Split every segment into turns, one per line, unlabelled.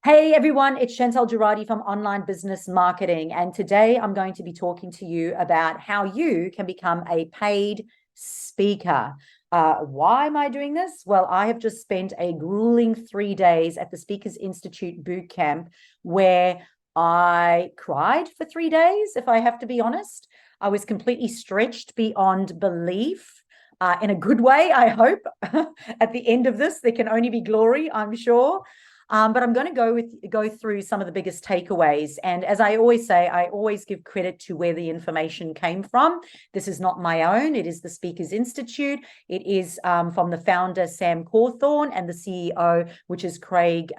Hey everyone, it's Chantal Girardi from Online Business Marketing. And today I'm going to be talking to you about how you can become a paid speaker. Why am I doing this? Well, I have just spent a grueling 3 days at the Speakers Institute boot camp where I cried for 3 days, if I have to be honest. I was completely stretched beyond belief. In a good way, I hope. At the end of this, there can only be glory, I'm sure. But I'm going to go through some of the biggest takeaways. And as I always say, I always give credit to where the information came from. This is not my own. It is the Speakers Institute. It is from the founder, Sam Cawthorn, and the CEO, which is Craig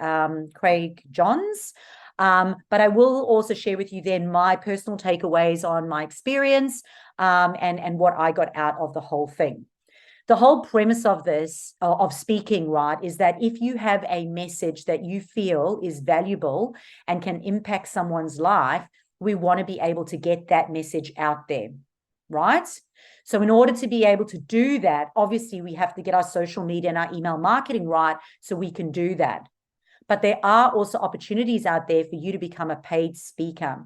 Johns. But I will also share with you then my personal takeaways on my experience and what I got out of the whole thing. The whole premise of this, of speaking, right, is that if you have a message that you feel is valuable and can impact someone's life, we want to be able to get that message out there, right? So in order to be able to do that, obviously we have to get our social media and our email marketing right so we can do that. But there are also opportunities out there for you to become a paid speaker.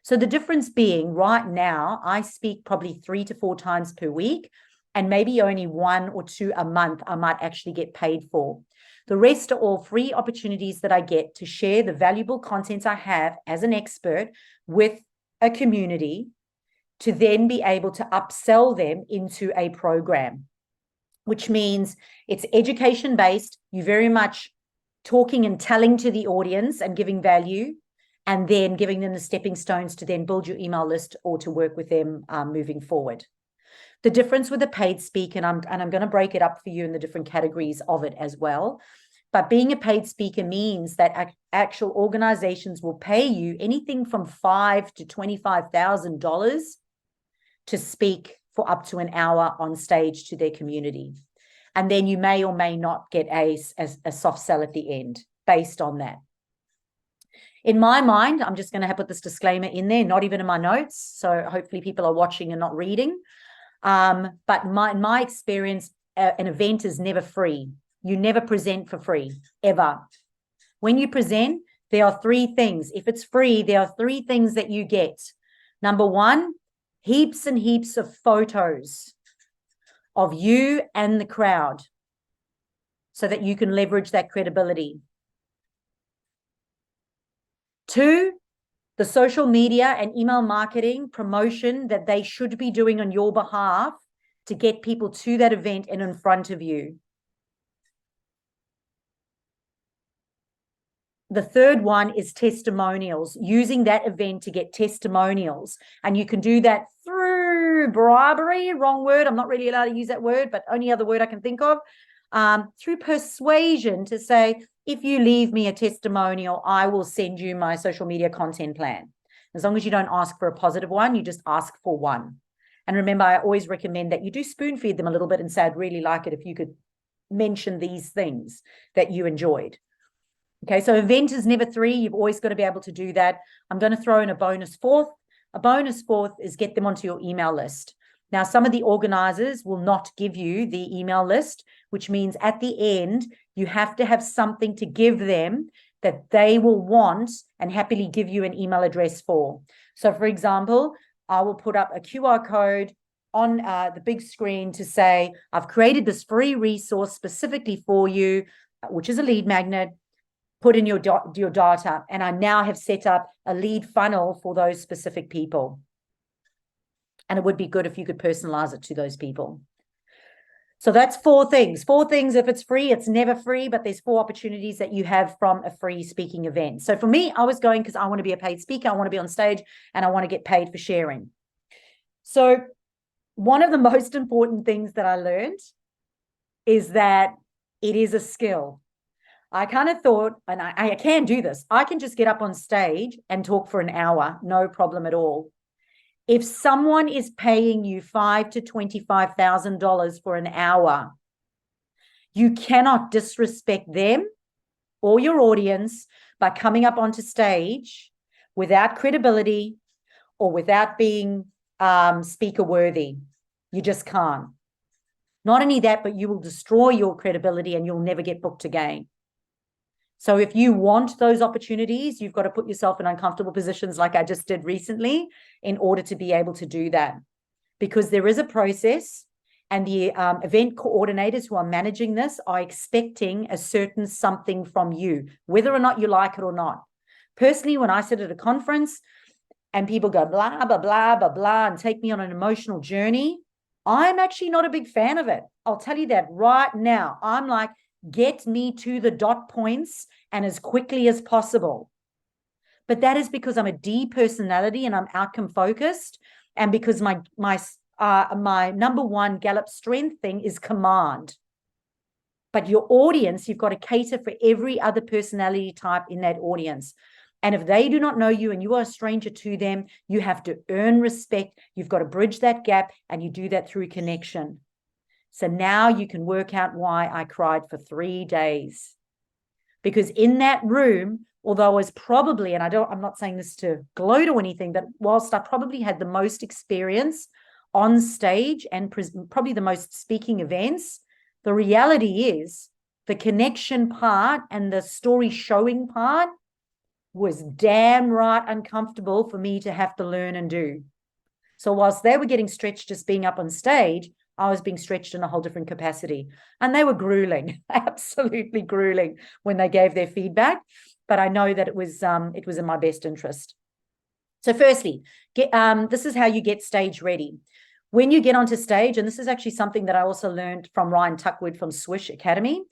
So the difference being right now, I speak probably 3 to 4 times per week, and maybe only 1 or 2 a month I might actually get paid for. The rest are all free opportunities that I get to share the valuable content I have as an expert with a community to then be able to upsell them into a program, which means it's education-based. You very much talking and telling to the audience and giving value, and then giving them the stepping stones to then build your email list or to work with them moving forward. The difference with a paid speaker, and I'm going to break it up for you in the different categories of it as well. But being a paid speaker means that actual organizations will pay you anything from $5,000 to $25,000 to speak for up to an hour on stage to their community. And then you may or may not get a soft sell at the end based on that. In my mind, I'm just going to have put this disclaimer in there, not even in my notes. So hopefully people are watching and not reading. But in my experience, an event is never free. You never present for free, ever. When you present, there are 3 things. If it's free, there are 3 things that you get. Number 1, heaps and heaps of photos of you and the crowd so that you can leverage that credibility. 2, the social media and email marketing promotion that they should be doing on your behalf to get people to that event and in front of you. The third one is testimonials, using that event to get testimonials. And you can do that through bribery, wrong word. I'm not really allowed to use that word, but only other word I can think of, through persuasion to say, if you leave me a testimonial, I will send you my social media content plan. As long as you don't ask for a positive one, you just ask for one. And remember, I always recommend that you do spoon feed them a little bit and say, I'd really like it if you could mention these things that you enjoyed. Okay, so event is never 3. You've always got to be able to do that. I'm going to throw in a bonus fourth. A bonus fourth is get them onto your email list. Now, some of the organizers will not give you the email list, which means at the end, you have to have something to give them that they will want and happily give you an email address for. So, for example, I will put up a QR code on the big screen to say, I've created this free resource specifically for you, which is a lead magnet. Put in your data, and I now have set up a lead funnel for those specific people. And it would be good if you could personalize it to those people. So that's 4 things. 4 things. If it's free, it's never free, but there's 4 opportunities that you have from a free speaking event. So for me, I was going because I want to be a paid speaker. I want to be on stage and I want to get paid for sharing. So one of the most important things that I learned is that it is a skill. I kind of thought, and I can do this. I can just get up on stage and talk for an hour, no problem at all. If someone is paying you $5,000 to $25,000 for an hour, you cannot disrespect them or your audience by coming up onto stage without credibility or without being speaker worthy. You just can't. Not only that, but you will destroy your credibility and you'll never get booked again. So if you want those opportunities, you've got to put yourself in uncomfortable positions like I just did recently in order to be able to do that. Because there is a process, and the event coordinators who are managing this are expecting a certain something from you, whether or not you like it or not. Personally, when I sit at a conference and people go blah, blah, blah, blah, blah, and take me on an emotional journey, I'm actually not a big fan of it. I'll tell you that right now. I'm like, get me to the dot points and as quickly as possible. But that is because I'm a D personality and I'm outcome focused, and because my number one Gallup strength thing is command. But your audience, you've got to cater for every other personality type in that audience. And if they do not know you and you are a stranger to them, you have to earn respect. You've got to bridge that gap, and you do that through connection. So now you can work out why I cried for 3 days. Because in that room, although I was probably, and I'm not saying this to gloat or anything, but whilst I probably had the most experience on stage and probably the most speaking events, the reality is the connection part and the story showing part was damn right uncomfortable for me to have to learn and do. So whilst they were getting stretched just being up on stage, I was being stretched in a whole different capacity. And they were grueling, absolutely grueling when they gave their feedback. But I know that it was in my best interest. So firstly, this is how you get stage ready. When you get onto stage, and this is actually something that I also learned from Ryan Tuckwood from Swish Academy,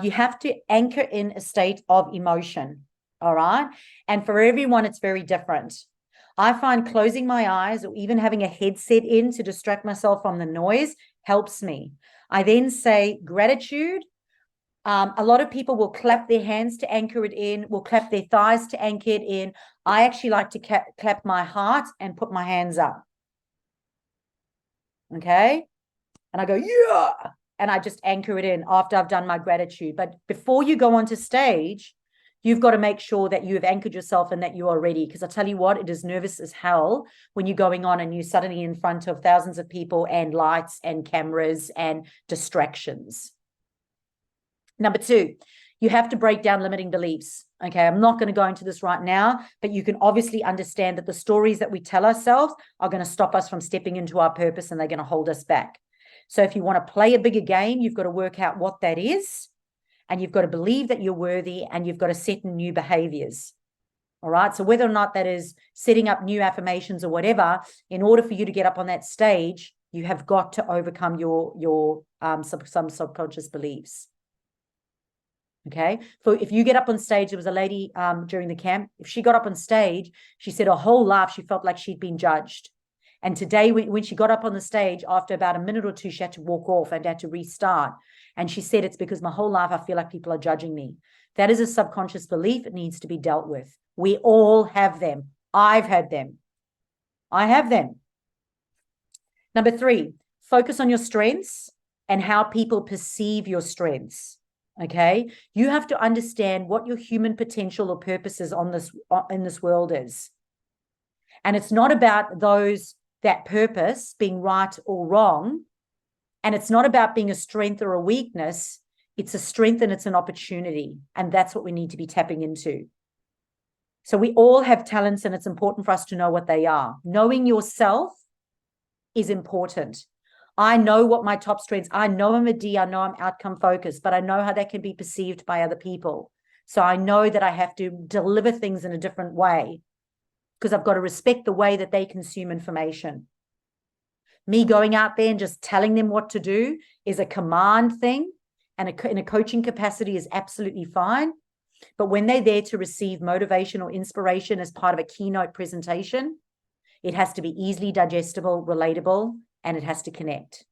you have to anchor in a state of emotion, all right? And for everyone, it's very different. I find closing my eyes or even having a headset in to distract myself from the noise helps me. I then say gratitude. A lot of people will clap their hands to anchor it in, will clap their thighs to anchor it in. I actually like to clap my heart and put my hands up. Okay? And I go, yeah. And I just anchor it in after I've done my gratitude. But before you go onto stage, you've got to make sure that you have anchored yourself and that you are ready. Because I tell you what, it is nervous as hell when you're going on and you're suddenly in front of thousands of people and lights and cameras and distractions. Number 2, you have to break down limiting beliefs. Okay, I'm not going to go into this right now, but you can obviously understand that the stories that we tell ourselves are going to stop us from stepping into our purpose, and they're going to hold us back. So if you want to play a bigger game, you've got to work out what that is, and you've got to believe that you're worthy, and you've got to set new behaviors. All right. So whether or not that is setting up new affirmations or whatever, in order for you to get up on that stage, you have got to overcome your some subconscious beliefs. Okay. So if you get up on stage, there was a lady during the camp. If she got up on stage, she said her whole life she felt like she'd been judged. And today, when she got up on the stage, after about a minute or two, she had to walk off and had to restart. And she said, it's because my whole life I feel like people are judging me. That is a subconscious belief. It needs to be dealt with. We all have them. I've had them. I have them. Number 3, focus on your strengths and how people perceive your strengths. Okay, you have to understand what your human potential or purposes in this world is. And it's not about that purpose being right or wrong. And it's not about being a strength or a weakness. It's a strength and it's an opportunity. And that's what we need to be tapping into. So we all have talents, and it's important for us to know what they are. Knowing yourself is important. I know what my top strengths, I know I'm a D, I know I'm outcome focused, but I know how that can be perceived by other people. So I know that I have to deliver things in a different way because I've got to respect the way that they consume information. Me going out there and just telling them what to do is a command thing, and in a coaching capacity is absolutely fine. But when they're there to receive motivation or inspiration as part of a keynote presentation, it has to be easily digestible, relatable, and it has to connect.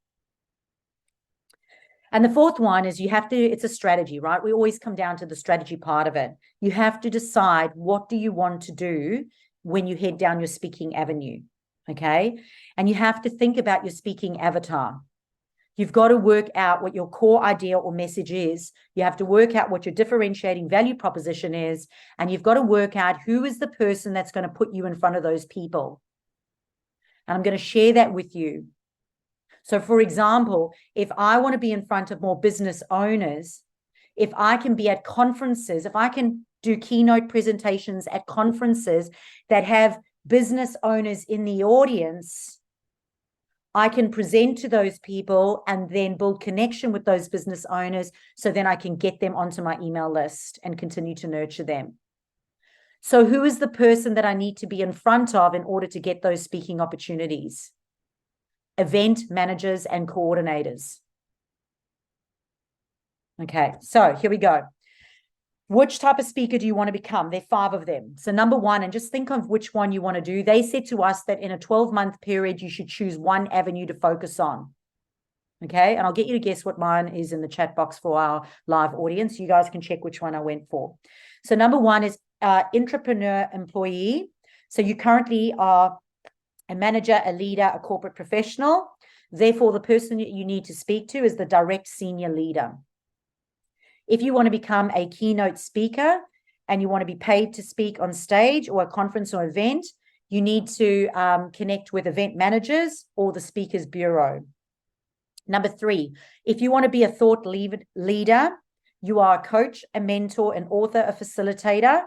And the 4th one is it's a strategy, right? We always come down to the strategy part of it. You have to decide, what do you want to do when you head down your speaking avenue, okay? And you have to think about your speaking avatar. You've got to work out what your core idea or message is. You have to work out what your differentiating value proposition is, and you've got to work out who is the person that's going to put you in front of those people. And I'm going to share that with you. So for example, if I want to be in front of more business owners, if I can be at conferences, if I can do keynote presentations at conferences that have business owners in the audience, I can present to those people and then build connection with those business owners so then I can get them onto my email list and continue to nurture them. So who is the person that I need to be in front of in order to get those speaking opportunities? Event managers and coordinators. Okay, so here we go. Which type of speaker do you want to become? There are 5 of them. So number 1, and just think of which one you want to do. They said to us that in a 12-month period, you should choose one avenue to focus on. Okay, and I'll get you to guess what mine is in the chat box for our live audience. You guys can check which one I went for. So number 1 is entrepreneur employee. So you currently are a manager, a leader, a corporate professional. Therefore, the person that you need to speak to is the direct senior leader. If you want to become a keynote speaker and you want to be paid to speak on stage or a conference or event, you need to connect with event managers or the speakers bureau. Number 3, if you want to be a thought leader, you are a coach, a mentor, an author, a facilitator,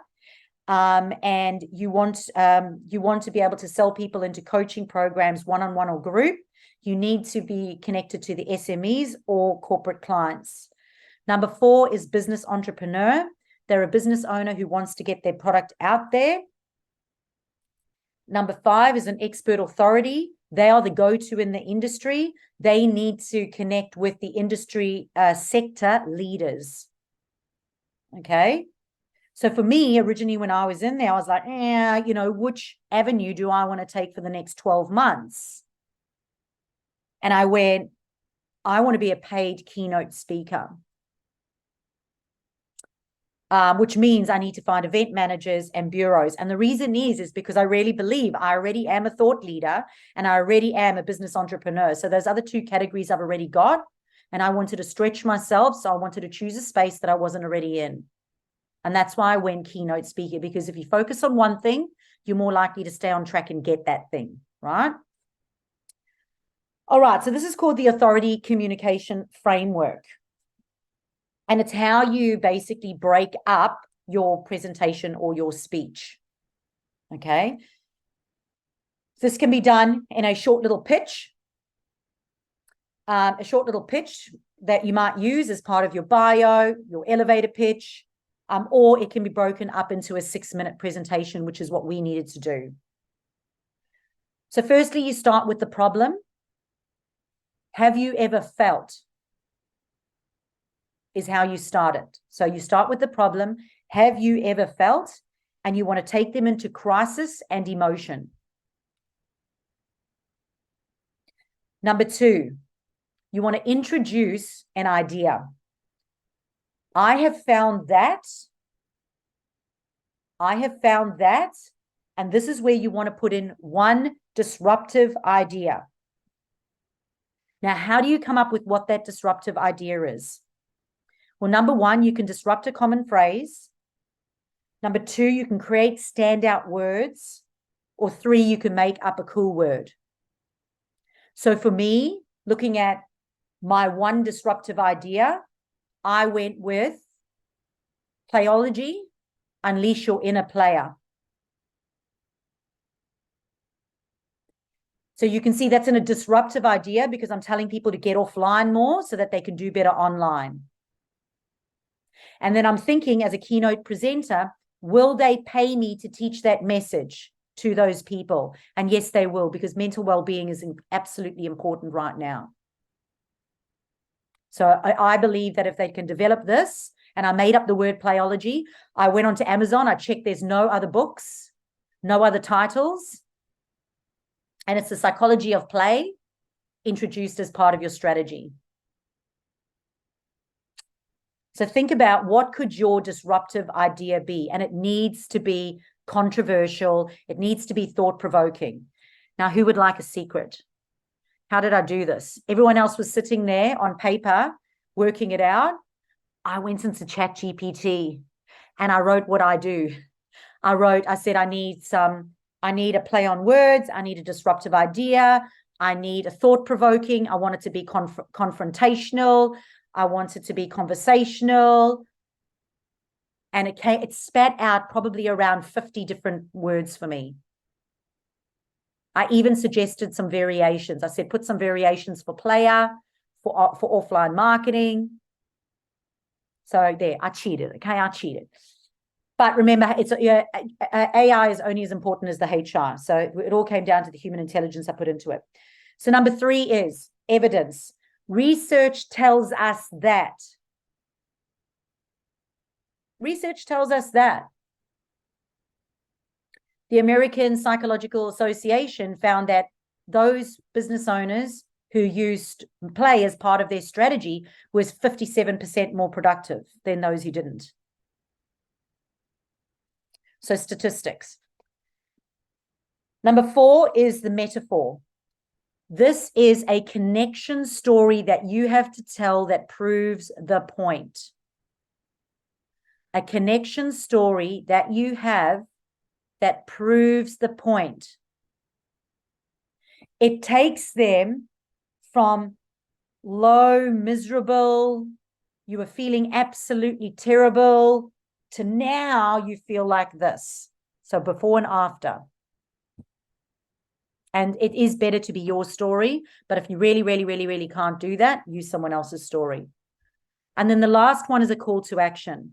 and you want to be able to sell people into coaching programs, one-on-one or group, you need to be connected to the SMEs or corporate clients. Number 4 is business entrepreneur. They're a business owner who wants to get their product out there. Number 5 is an expert authority. They are the go-to in the industry. They need to connect with the industry sector leaders. Okay. So for me, originally when I was in there, I was like, which avenue do I want to take for the next 12 months? And I went, I want to be a paid keynote speaker. Which means I need to find event managers and bureaus. And the reason is because I really believe I already am a thought leader and I already am a business entrepreneur. So those other 2 categories I've already got, and I wanted to stretch myself. So I wanted to choose a space that I wasn't already in. And that's why I went keynote speaker, because if you focus on one thing, you're more likely to stay on track and get that thing, right? All right. So this is called the authority communication framework. And it's how you basically break up your presentation or your speech. Okay. This can be done in a short little pitch. A short little pitch that you might use as part of your bio, your elevator pitch, or it can be broken up into a 6-minute presentation, which is what we needed to do. So firstly, you start with the problem. Have you ever felt? Is how you start it. So you start with the problem. Have you ever felt? And you want to take them into crisis and emotion. Number 2, you want to introduce an idea. I have found that, and this is where you want to put in one disruptive idea. Now, how do you come up with what that disruptive idea is? Well, number 1, you can disrupt a common phrase. Number 2, you can create standout words. Or 3, you can make up a cool word. So for me, looking at my one disruptive idea, I went with playology, unleash your inner player. So you can see that's in a disruptive idea because I'm telling people to get offline more so that they can do better online. And then I'm thinking as a keynote presenter, will they pay me to teach that message to those people? And yes, they will, because mental well-being is absolutely important right now. So I believe that if they can develop this, and I made up the word playology, I went onto Amazon, I checked there's no other books, no other titles. And it's the psychology of play introduced as part of your strategy. So think about what could your disruptive idea be? And it needs to be controversial. It needs to be thought-provoking. Now, who would like a secret? How did I do this? Everyone else was sitting there on paper, working it out. I went into ChatGPT and I wrote what I do. I said, I need a play on words. I need a disruptive idea. I need a thought-provoking. I want it to be confrontational. I wanted to be conversational. And it spat out probably around 50 different words for me. I even suggested some variations. I said, put some variations for player, for offline marketing. So there, I cheated. Okay, I cheated. But remember, AI is only as important as the HR. So it all came down to the human intelligence I put into it. So number 3 is evidence. Research tells us that. Research tells us that. The American Psychological Association found that those business owners who used play as part of their strategy was 57% more productive than those who didn't. So statistics. Number 4 is the metaphor. This is a connection story that you have to tell that proves the point. A connection story that you have that proves the point. It takes them from low, miserable, you were feeling absolutely terrible, to now you feel like this. So before and after. And it is better to be your story. But if you really, really, really, really can't do that, use someone else's story. And then the last one is a call to action.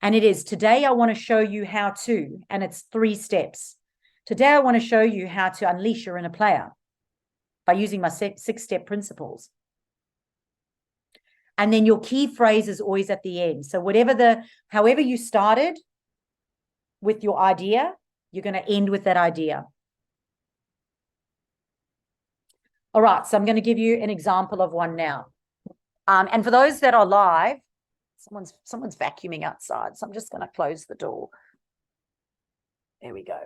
And it is, today I want to show you how to, and it's 3 steps. Today I want to show you how to unleash your inner player by using my 6-step principles. And then your key phrase is always at the end. So however you started with your idea, you're going to end with that idea. All right, so I'm going to give you an example of one now. And for those that are live, someone's vacuuming outside, so I'm just going to close the door. There we go.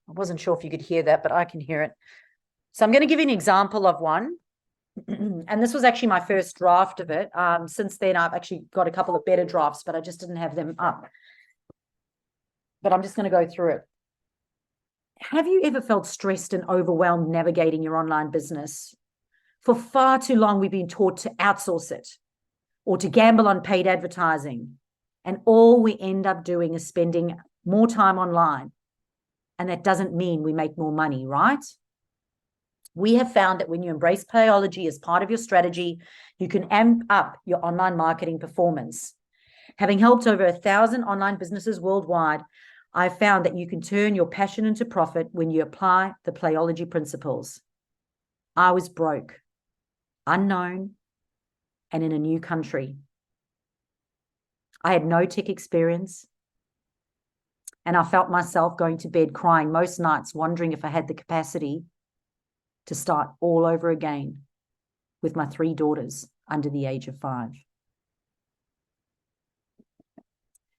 I wasn't sure if you could hear that, but I can hear it. So I'm going to give you an example of one. And this was actually my first draft of it. Since then, I've actually got a couple of better drafts, but I just didn't have them up. But I'm just going to go through it. Have you ever felt stressed and overwhelmed navigating your online business? For far too long, we've been taught to outsource it or to gamble on paid advertising. And all we end up doing is spending more time online. And that doesn't mean we make more money, right? We have found that when you embrace playology as part of your strategy, you can amp up your online marketing performance. Having helped over 1,000 online businesses worldwide, I've found that you can turn your passion into profit when you apply the playology principles. I was broke, unknown, and in a new country. I had no tech experience, and I felt myself going to bed crying most nights, wondering if I had the capacity to start all over again with my 3 daughters under the age of 5.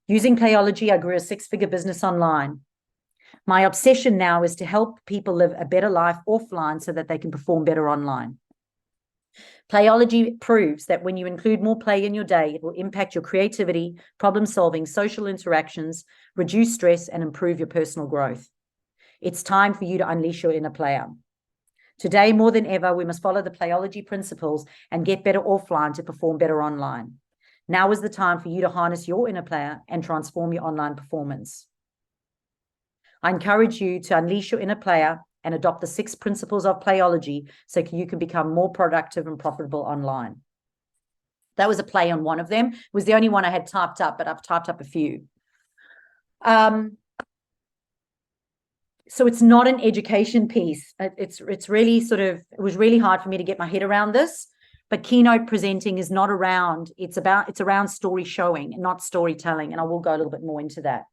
Using playology, I grew a 6-figure business online. My obsession now is to help people live a better life offline so that they can perform better online. Playology proves that when you include more play in your day, it will impact your creativity, problem solving, social interactions, reduce stress, and improve your personal growth. It's time for you to unleash your inner player. Today, more than ever, we must follow the playology principles and get better offline to perform better online. Now is the time for you to harness your inner player and transform your online performance. I encourage you to unleash your inner player and adopt the 6 principles of playology so you can become more productive and profitable online. That was a play on one of them. It was the only one I had typed up, but I've typed up a few. So it's not an education piece. It's really it was really hard for me to get my head around this, but keynote presenting is not around, it's around story showing and not storytelling. And I will go a little bit more into that.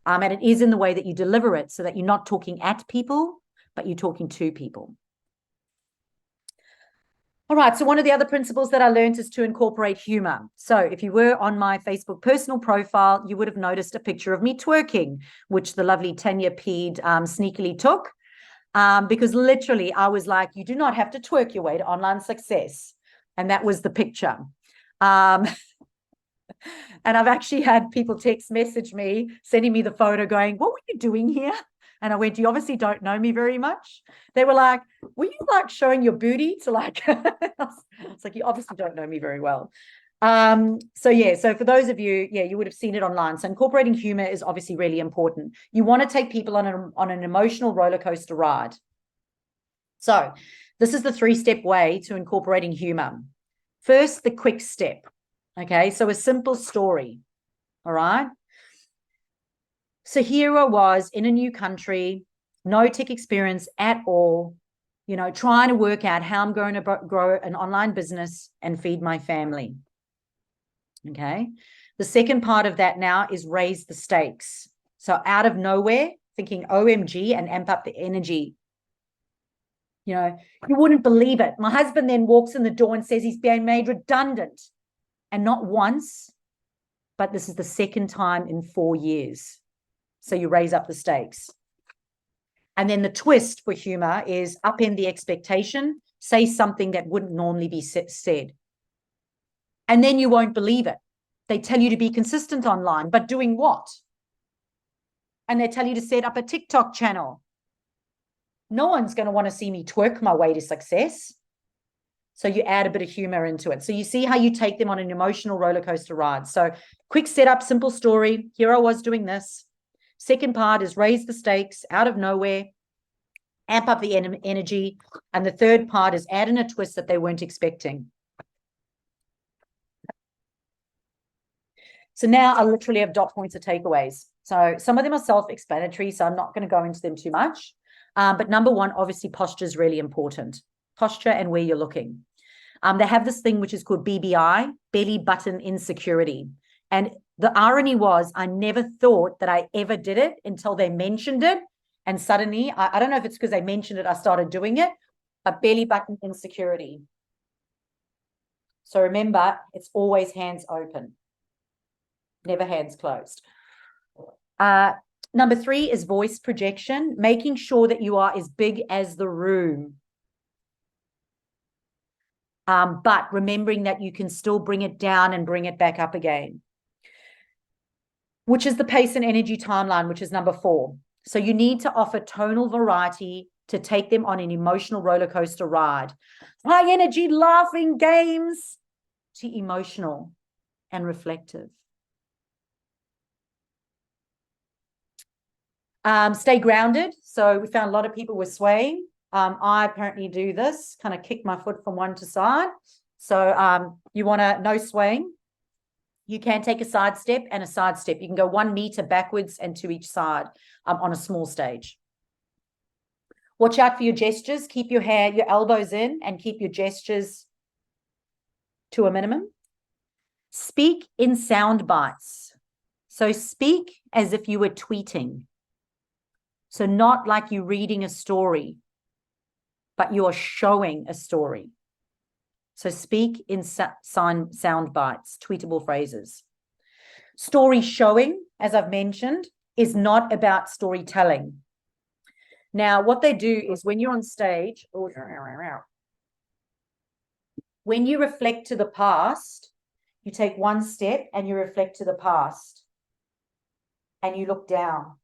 And it is in the way that you deliver it so that you're not talking at people, but you're talking to people. All right, so one of the other principles that I learned is to incorporate humor. So if you were on my Facebook personal profile, you would have noticed a picture of me twerking, which the lovely Tanya Peed sneakily took, because literally I was like, you do not have to twerk your way to online success. And that was the picture. And I've actually had people text message me, sending me the photo going, what were you doing here? And I went, you obviously don't know me very much. They were like, were you like showing your booty to like, it's like, you obviously don't know me very well. So yeah, so for those of you, yeah, you would have seen it online. So incorporating humor is obviously really important. You want to take people on an emotional roller coaster ride. So this is the 3-step way to incorporating humor. First, the quick step. Okay, so a simple story. All right. So here I was in a new country, no tech experience at all, trying to work out how I'm going to grow an online business and feed my family. Okay. The second part of that now is raise the stakes. So out of nowhere, thinking OMG and amp up the energy. You wouldn't believe it. My husband then walks in the door and says he's being made redundant. And not once, but this is the second time in 4 years. So you raise up the stakes. And then the twist for humor is upend the expectation, say something that wouldn't normally be said. And then you won't believe it. They tell you to be consistent online, but doing what? And they tell you to set up a TikTok channel. No one's going to want to see me twerk my way to success. So you add a bit of humor into it. So you see how you take them on an emotional roller coaster ride. So quick setup, simple story. Here I was doing this. Second part is raise the stakes out of nowhere, amp up the energy. And the third part is add in a twist that they weren't expecting. So now I literally have dot points of takeaways. So some of them are self-explanatory, so I'm not going to go into them too much. But number one, obviously, posture is really important. Posture and where you're looking. They have this thing which is called BBI, belly button insecurity. And the irony was I never thought that I ever did it until they mentioned it. And suddenly, I don't know if it's because they mentioned it, I started doing it, a belly button insecurity. So remember, it's always hands open, never hands closed. Number 3 is voice projection, making sure that you are as big as the room. But remembering that you can still bring it down and bring it back up again, which is the pace and energy timeline, which is number 4. So you need to offer tonal variety to take them on an emotional roller coaster ride. High energy, laughing games to emotional and reflective. Stay grounded. So we found a lot of people were swaying. I apparently do this, kind of kick my foot from one to side. So you want to no swaying. You can take a side step and a side step. You can go 1 meter backwards and to each side on a small stage. Watch out for your gestures. Keep your elbows in and keep your gestures to a minimum. Speak in sound bites. So speak as if you were tweeting. So not like you're reading a story, but you are showing a story. So speak in sound bites, tweetable phrases. Story showing, as I've mentioned, is not about storytelling. Now, what they do is when you're on stage, when you reflect to the past, you take 1 step and you reflect to the past and you look down.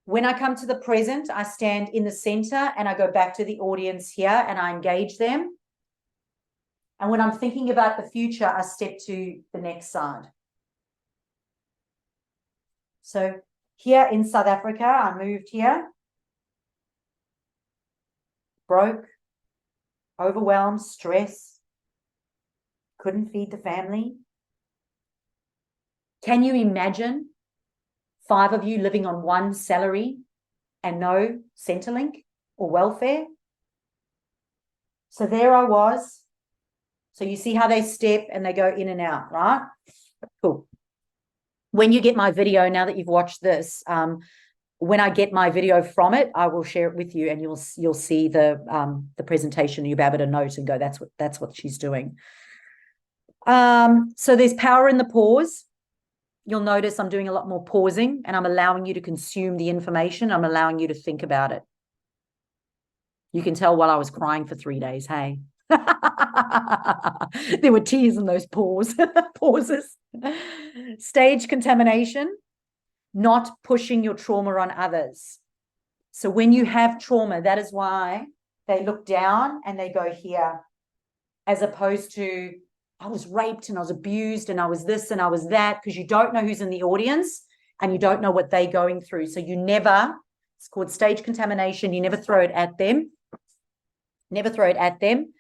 When I come to the present, I stand in the center and I go back to the audience here and I engage them. And when I'm thinking about the future, I step to the next side. So here in South Africa, I moved here, broke, overwhelmed, stress, couldn't feed the family. Can you imagine 5 of you living on 1 salary and no Centrelink or welfare? So there I was. So you see how they step and they go in and out, right? Cool. When you get my video, now that you've watched this, when I get my video from it, I will share it with you and you'll see the presentation. You'll be able to note and go, that's what she's doing. So there's power in the pause. You'll notice I'm doing a lot more pausing and I'm allowing you to consume the information. I'm allowing you to think about it. You can tell while I was crying for 3 days, hey. There were tears in those pauses. Stage contamination. not pushing your trauma on others. So when you have trauma, that is why they look down and they go here, as opposed to, I was raped and I was abused and I was this and I was that, because you don't know who's in the audience and you don't know what they're going through. So you never, it's called stage contamination. You never throw it at them. Never throw it at them.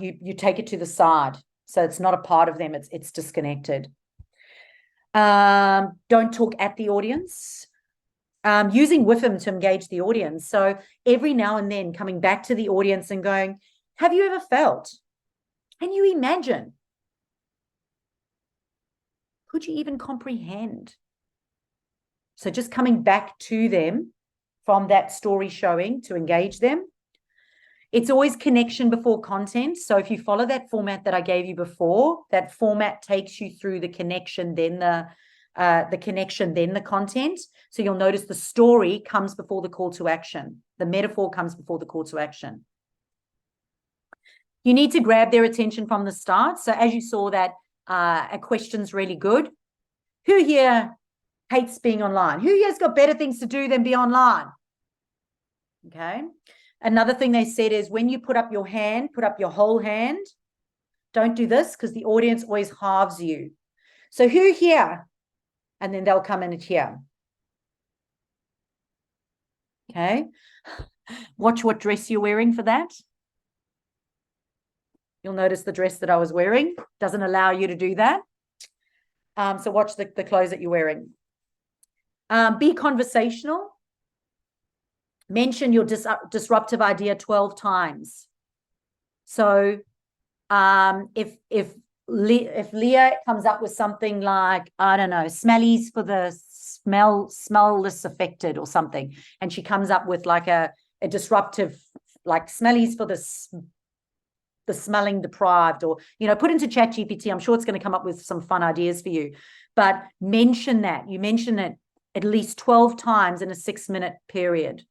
You take it to the side. So it's not a part of them. It's disconnected. Don't talk at the audience. Using WIFM to engage the audience. So every now and then coming back to the audience and going, have you ever felt? Can you imagine? Could you even comprehend? So just coming back to them from that story showing to engage them. It's always connection before content. So if you follow that format that I gave you before, that format takes you through the connection, then the connection, then the content. So you'll notice the story comes before the call to action. The metaphor comes before the call to action. You need to grab their attention from the start. So as you saw that a question's really good. Who here hates being online? Who here's got better things to do than be online? Okay. Another thing they said is when you put up your hand, put up your whole hand. Don't do this because the audience always halves you. So who here? And then they'll come in at here. Okay. Watch what dress you're wearing for that. You'll notice the dress that I was wearing doesn't allow you to do that. So watch the clothes that you're wearing. Be conversational. Mention your disruptive idea 12 times. So if Leah comes up with something like, I don't know, smellies for the smellless affected or something, and she comes up with like a disruptive, like smellies for the smelling deprived, or, put into ChatGPT. I'm sure it's going to come up with some fun ideas for you, but mention that. You mention it at least 12 times in a 6-minute period.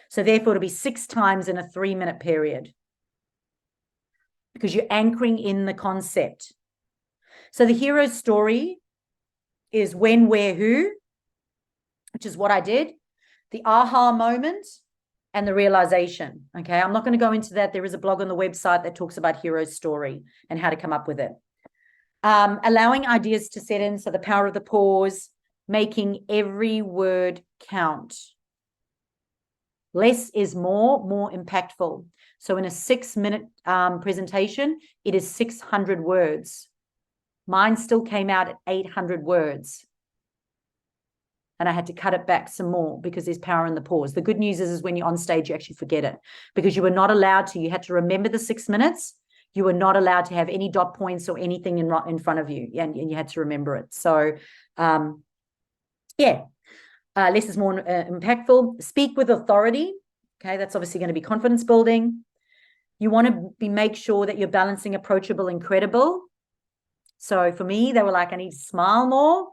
So therefore it'll be 6 times in a 3-minute period because you're anchoring in the concept. So the hero story is when, where, who, which is what I did, the aha moment, and the realization. Okay, I'm not going to go into that. There is a blog on the website that talks about hero story and how to come up with it. Allowing ideas to set in, so the power of the pause, making every word count. Less is more impactful. So in a 6-minute presentation, it is 600 words. Mine still came out at 800 words. And I had to cut it back some more because there's power in the pause. The good news is when you're on stage, you actually forget it because you were not allowed to. You had to remember the 6 minutes. You were not allowed to have any dot points or anything in front of you, and you had to remember it. So, less is more impactful. Speak with authority. Okay, that's obviously going to be confidence building. You want to make sure that you're balancing approachable and credible. So for me, they were like, I need to smile more.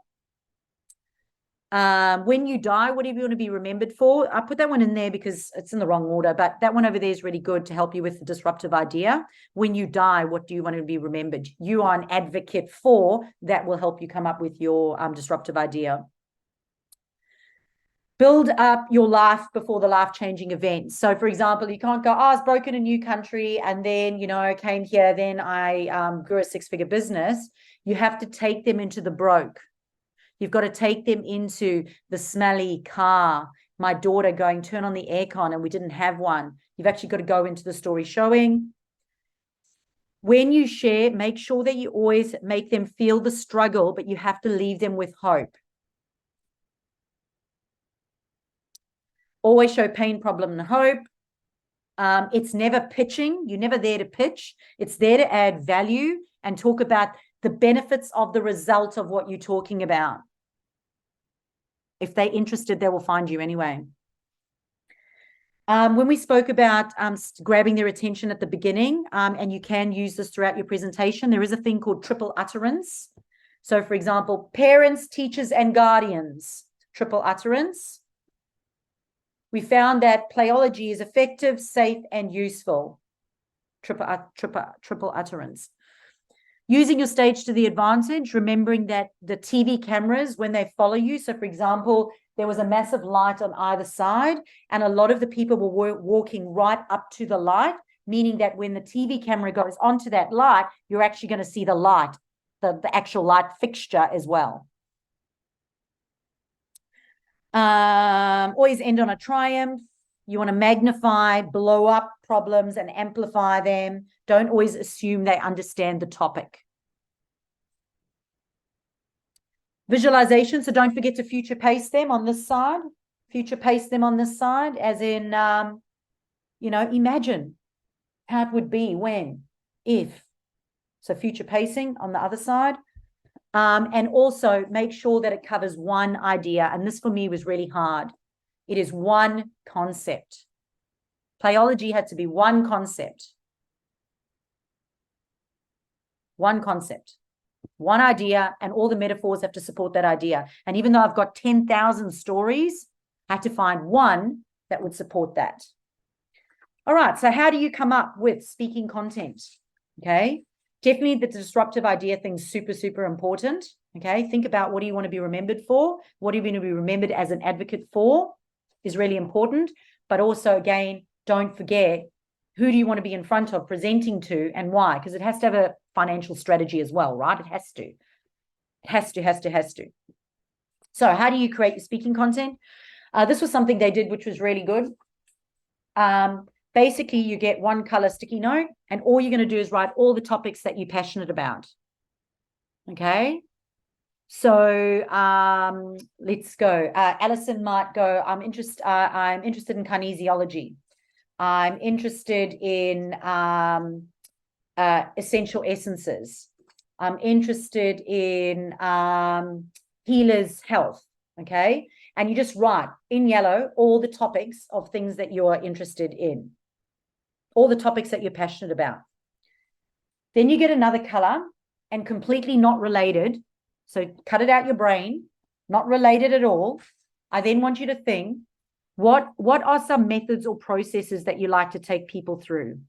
When you die, what do you want to be remembered for? I put that one in there because it's in the wrong order, but that one over there is really good to help you with the disruptive idea. When you die, what do you want to be remembered? You are an advocate for that will help you come up with your disruptive idea. Build up your life before the life-changing event. So, for example, you can't go, I was broke in a new country and then, came here, then I grew a 6-figure business. You have to take them into the broke. You've got to take them into the smelly car. My daughter going, turn on the aircon, and we didn't have one. You've actually got to go into the story showing. When you share, make sure that you always make them feel the struggle, but you have to leave them with hope. Always show pain, problem, and hope. It's never pitching. You're never there to pitch. It's there to add value and talk about the benefits of the result of what you're talking about. If they're interested, they will find you anyway. When we spoke about grabbing their attention at the beginning, and you can use this throughout your presentation, there is a thing called triple utterance. So, for example, parents, teachers, and guardians, triple utterance. We found that playology is effective, safe, and useful. Triple utterance. Using your stage to the advantage, remembering that the TV cameras, when they follow you, so for example, there was a massive light on either side, and a lot of the people were walking right up to the light, meaning that when the TV camera goes onto that light, you're actually going to see the light, the actual light fixture as well. Always end on a triumph. You want to magnify, blow up problems and amplify them. Don't always assume they understand the topic. Visualization. So don't forget to future pace them on this side. Future pace them on this side, as in, imagine how it would be when, if. So future pacing on the other side. And also make sure that it covers one idea. And this for me was really hard. It is one concept. Playology had to be one concept. One concept, one idea, and all the metaphors have to support that idea. And even though I've got 10,000 stories, I had to find one that would support that. All right, so how do you come up with speaking content? Okay, definitely the disruptive idea thing's super, super important. Okay, think about what do you want to be remembered for? What are you going to be remembered as an advocate for is really important. But also, again, don't forget, who do you want to be in front of, presenting to, and why? Because it has to have a financial strategy as well, right? It has to. It has to. So how do you create your speaking content? This was something they did, which was really good. Basically, you get one color sticky note, and all you're going to do is write all the topics that you're passionate about. Okay. So let's go. Alison might go, I'm interested in kinesiology. I'm interested in essential essences. I'm interested in healer's health. Okay. And you just write in yellow all the topics of things that you're interested in, all the topics that you're passionate about. Then you get another color and completely not related. So cut it out your brain, not related at all. I then want you to think, what are some methods or processes that you like to take people through?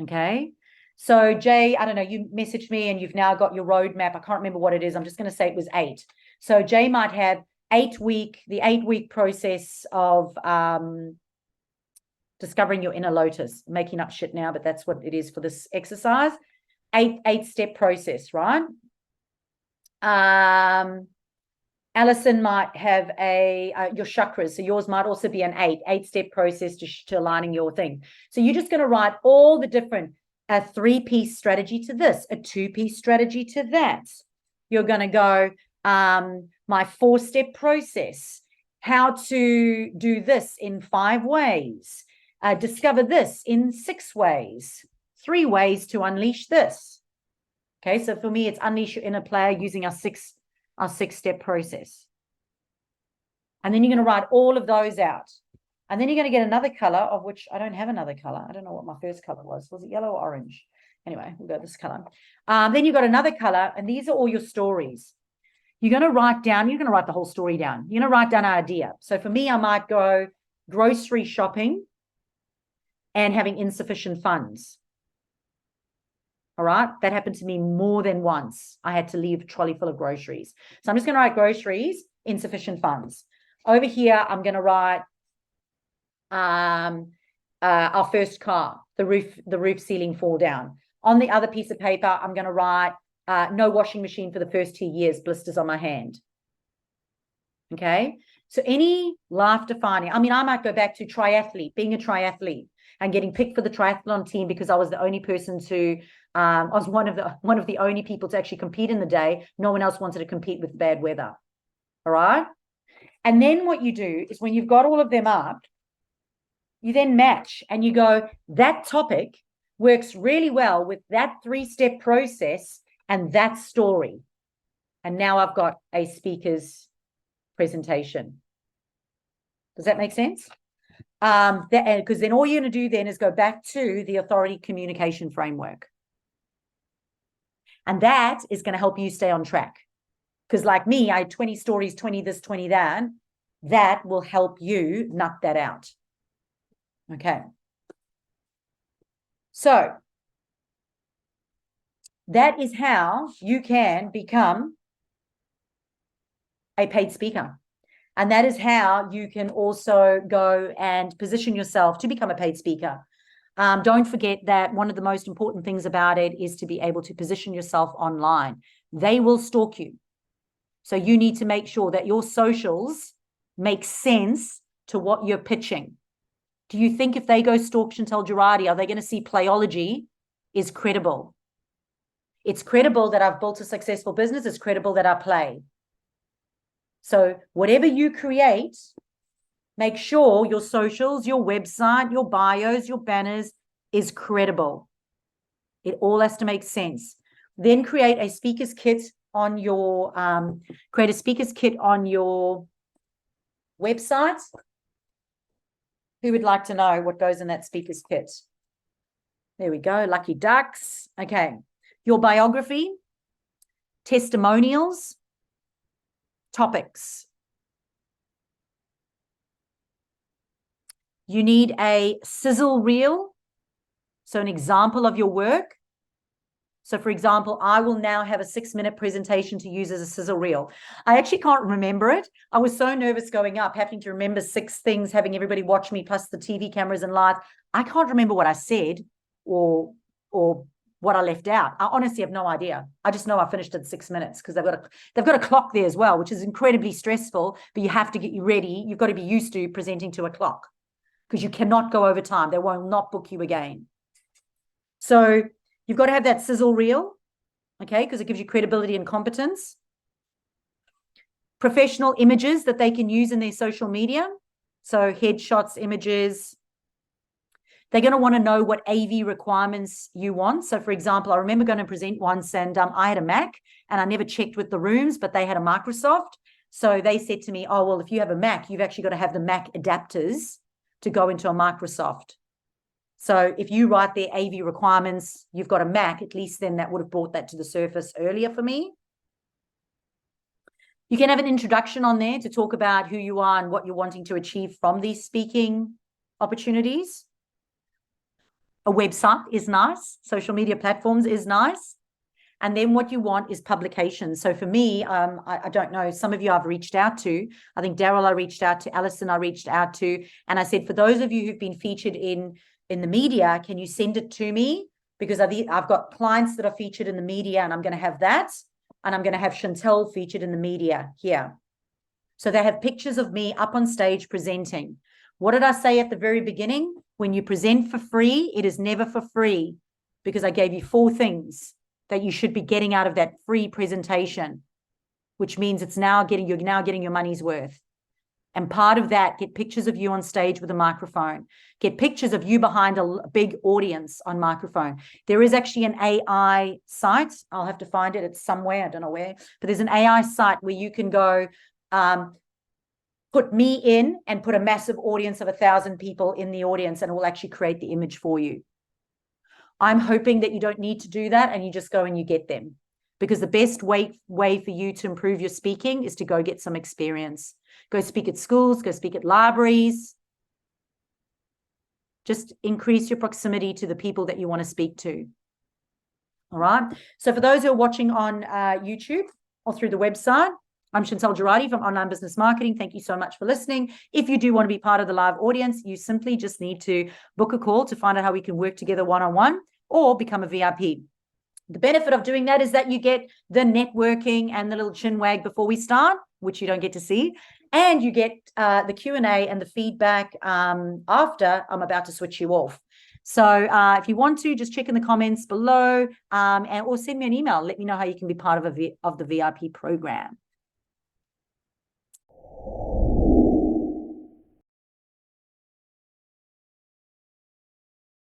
Okay. So Jay, I don't know, you messaged me and you've now got your roadmap. I can't remember what it is. I'm just going to say it was 8. So Jay might have the 8-week process of discovering your inner lotus. I'm making up shit now, but that's what it is for this exercise. 8-step process, right? Alison might have your chakras. So yours might also be an 8-step process to aligning your thing. So you're just going to write all the different, a 3-piece strategy to this, a 2-piece strategy to that. You're going to go, my 4-step process, how to do this in 5 ways, discover this in 6 ways, 3 ways to unleash this. Okay, so for me, it's unleash your inner player using our 6-step process. And then you're going to write all of those out. And then you're going to get another color, of which I don't have another color. I don't know what my first color was. Was it yellow or orange? Anyway, we'll go this color. Then you've got another color, and these are all your stories. You're going to write the whole story down. You're going to write down an idea. So for me, I might go grocery shopping and having insufficient funds. All right. That happened to me more than once. I had to leave a trolley full of groceries. So I'm just going to write groceries, insufficient funds. Over here, I'm going to write our first car, the roof ceiling fall down. On the other piece of paper, I'm going to write no washing machine for the first 2 years, blisters on my hand. Okay. So any life defining, I might go back to being a triathlete and getting picked for the triathlon team because I was the only person I was one of the only people to actually compete in the day. No one else wanted to compete with bad weather. All right. And then what you do is when you've got all of them up, you then match and you go, that topic works really well with that 3-step process and that story. And now I've got a speaker's presentation. Does that make sense? Because then all you're going to do then is go back to the authority communication framework. And that is going to help you stay on track. Because like me, I had 20 stories, 20 this, 20 that. That will help you nut that out. Okay. So That is how you can become a paid speaker. And that is how you can also go and position yourself to become a paid speaker. Don't forget that one of the most important things about it is to be able to position yourself online. They will stalk you. So you need to make sure that your socials make sense to what you're pitching. Do you think if they go stalk Chantal Girardi, are they going to see Playology is credible? It's credible that I've built a successful business. It's credible that I play. So whatever you create, make sure your socials, your website, your bios, your banners is credible. It all has to make sense. Then create a speaker's kit on your website. Who would like to know what goes in that speaker's kit? There we go. Lucky ducks. Okay. Your biography, testimonials, topics. You need a sizzle reel. So an example of your work. So for example, I will now have a 6-minute presentation to use as a sizzle reel. I actually can't remember it. I was so nervous going up, having to remember 6 things, having everybody watch me, plus the TV cameras and lights. I can't remember what I said or what I left out. I honestly have no idea. I just know I finished in 6 minutes because they've got a clock there as well, which is incredibly stressful, but you have to get you ready. You've got to be used to presenting to a clock because you cannot go over time. They will not book you again. So you've got to have that sizzle reel, okay, because it gives you credibility and competence. Professional images that they can use in their social media. So headshots, images. They're going to want to know what AV requirements you want. So for example, I remember going to present once and I had a Mac and I never checked with the rooms, but they had a Microsoft. So they said to me, oh, well, if you have a Mac, you've actually got to have the Mac adapters to go into a Microsoft. So if you write their AV requirements, you've got a Mac, at least then that would have brought that to the surface earlier for me. You can have an introduction on there to talk about who you are and what you're wanting to achieve from these speaking opportunities. A website is nice. Social media platforms is nice. And then what you want is publications. So for me, I don't know, some of you I've reached out to. I think Daryl I reached out to, Alison I reached out to. And I said, for those of you who've been featured in the media, can you send it to me? Because I've got clients that are featured in the media and I'm going to have that. And I'm going to have Chantal featured in the media here. So they have pictures of me up on stage presenting. What did I say at the very beginning? When you present for free, it is never for free, because I gave you 4 things that you should be getting out of that free presentation, which means you're now getting your money's worth. And part of that, get pictures of you on stage with a microphone. Get pictures of you behind a big audience on microphone. There is actually an AI site. I'll have to find it. It's somewhere. I don't know where. But there's an AI site where you can go put me in and put a massive audience of 1,000 people in the audience, and it will actually create the image for you. I'm hoping that you don't need to do that and you just go and you get them, because the best way for you to improve your speaking is to go get some experience. Go speak at schools, go speak at libraries. Just increase your proximity to the people that you want to speak to. All right. So for those who are watching on YouTube or through the website, I'm Chantal Girardi from Online Business Marketing. Thank you so much for listening. If you do want to be part of the live audience, you simply just need to book a call to find out how we can work together one-on-one or become a VIP. The benefit of doing that is that you get the networking and the little chin wag before we start, which you don't get to see. And you get the Q&A and the feedback after I'm about to switch you off. So if you want to, just check in the comments below or send me an email. Let me know how you can be part of the VIP program.